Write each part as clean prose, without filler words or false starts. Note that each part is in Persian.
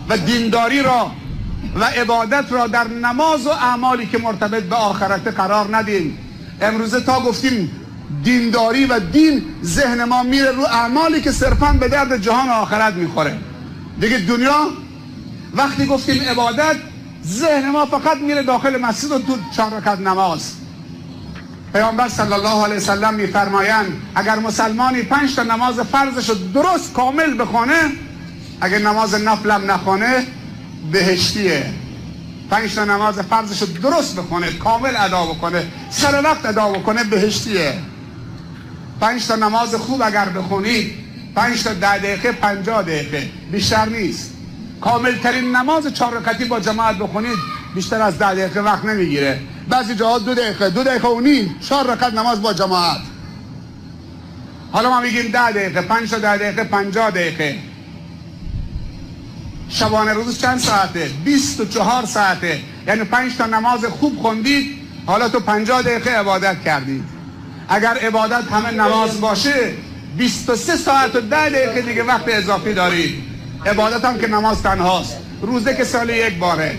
و دینداری را و عبادت را در نماز و اعمالی که مرتبط به آخرت قرار ندیم. امروزه تا گفتیم دینداری و دین، ذهن ما میره رو اعمالی که صرفاً به درد جهان و آخرت میخوره دیگه. دنیا وقتی گفتیم عبادت، ذهن ما فقط میره داخل مسجد و تو 4 رکعت نماز. پیامبر صلی الله علیه وسلم میفرمایند اگر مسلمانی 5 تا نماز فرضش رو درست کامل بخونه، اگر نماز نفلم نخونه بهشتیه. 5 تا نماز فرضش رو درست بخونه، کامل ادا بکنه، سر وقت ادا بکنه، بهشتیه. 5 تا نماز خوب اگر بخونید، 5 تا 10 دقیقه 50 دقیقه بیشتر نیست. کامل ترین نماز 4 رکعتی با جماعت بخونید بیشتر از 10 دقیقه وقت نمیگیره. بعضی جاها 2 دقیقه، 2 دقیقه و نیم 4 رکعت نماز با جماعت. حالا ما میگیم 10 دقیقه، 5 تا 10 دقیقه 50 دقیقه. شبانه روز چند ساعته؟ 24 ساعته. یعنی 5 تا نماز خوب خوندید، حالا تو 50 دقیقه عبادت کردید. اگر عبادت همه نماز باشه 23 ساعت و 10 دقیقه دیگه وقت اضافی دارید. عبادت هم که نماز تنهاست، روزه که سالی 1 باره،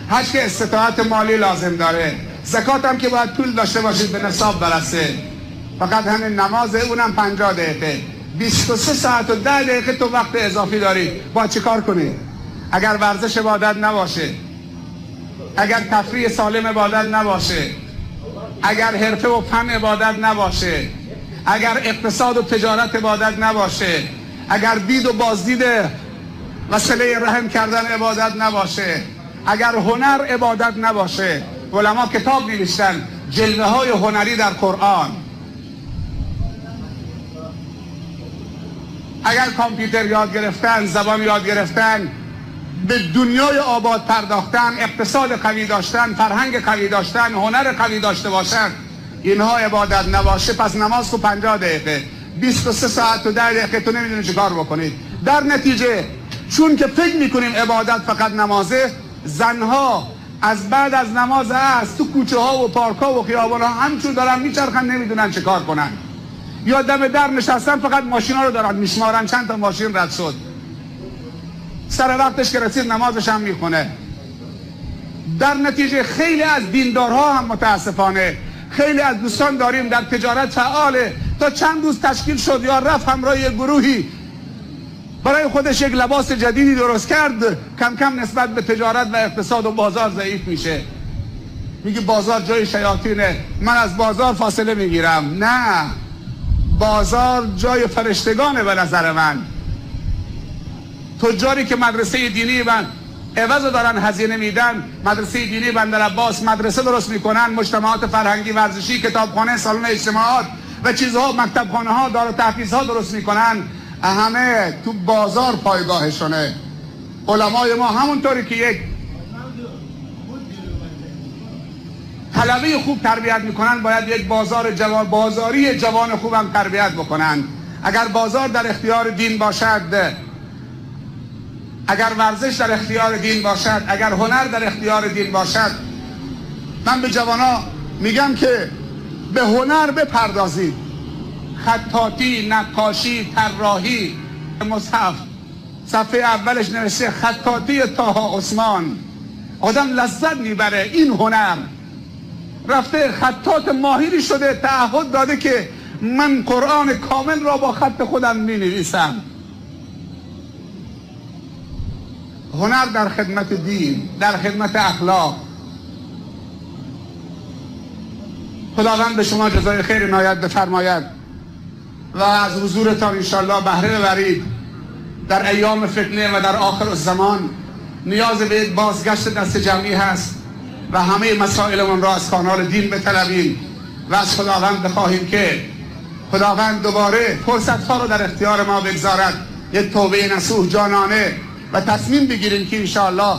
حج که استطاعت مالی لازم داره، زکات هم که باید پول داشته باشید به نصاب برسه. فقط همین نماز، اونم 50 دقیقه. 23 ساعت و 10 دقیقه تو وقت اضافی دارید. باید چی کار کنید؟ اگر ورزش عبادت نباشه، اگر تفریح سالم عبادت نباشه، اگر حرفه و فن عبادت نباشه، اگر اقتصاد و تجارت عبادت نباشه، اگر دید و بازدید و صله رحم کردن عبادت نباشه، اگر هنر عبادت نباشه. علما کتاب نوشتن جلوه های هنری در قرآن. اگر کامپیوتر یاد گرفتن، زبان یاد گرفتن، به دنیای آباد پرداختن، اقتصاد قوی داشتن، فرهنگ قوی داشتن، هنر قوی داشته باشن، اینها عبادت نباشه، پس نماز تو 50 دقیقه، 23 ساعت و 10 دقیقه تو نمیدونید چه کار بکنید. در نتیجه چون که فکر میکنیم عبادت فقط نمازه، زنها از بعد از نماز عصر تو کوچه ها و پارک ها و خیابان ها همچون دارن میچرخن، نمیدونن چه کار کنن. یا دم در نشستن، فقط ماشینا رو دارن میشمارن چند تا ماشین رد شد. سر وقتش که رسید نمازش هم میخونه. در نتیجه خیلی از دیندارها هم متاسفانه، خیلی از دوستان داریم در تجارت فعاله، تا چند روز تشکیل شد یا رفت همراه یک گروهی برای خودش یک لباس جدیدی درست کرد، کم کم نسبت به تجارت و اقتصاد و بازار ضعیف میشه. میگه بازار جای شیاطینه، من از بازار فاصله میگیرم. نه، بازار جای فرشتگانه به نظر من. تجاری که مدرسه دینی من عوض دارن هزینه میدن، مدرسه دینی بندر عباس مدرسه درست میکنن، مجتمعات فرهنگی، ورزشی، کتابخانه، سالن اجتماعات و چیزها، مکتبخانه ها، دار و تحفیظ ها درست میکنن، همه تو بازار پایگاهشونه. علمای ما همونطوری که یک طلبه خوب تربیت میکنن، باید یک بازاری جوان خوب هم تربیت بکنن. اگر بازار در اختیار دین باشد، اگر ورزش در اختیار دین باشد، اگر هنر در اختیار دین باشد، من به جوانا میگم که به هنر بپردازید. خطاطی، نقاشی، طراحی. مصحف صفحه اولش نوشته خطاطی طه عثمان. آدم لذت میبره. این هنر رفته خطاط ماهری شده، تعهد داده که من قرآن کامل را با خط خودم می نویسم. هنر در خدمت دین، در خدمت اخلاق. خداوند به شما جزای خیر عنایت بفرماید و از حضورتان انشاءالله بهره ببرید. در ایام فتنه و در آخر الزمان نیاز به یک بازگشت دست جمعی هست و همه مسائلمون را از کانال دین بطلبیم و از خداوند بخواهیم که خداوند دوباره فرصتها رو در اختیار ما بگذارد. یک توبه نصوح جانانه و تصمیم بگیریم که انشاءالله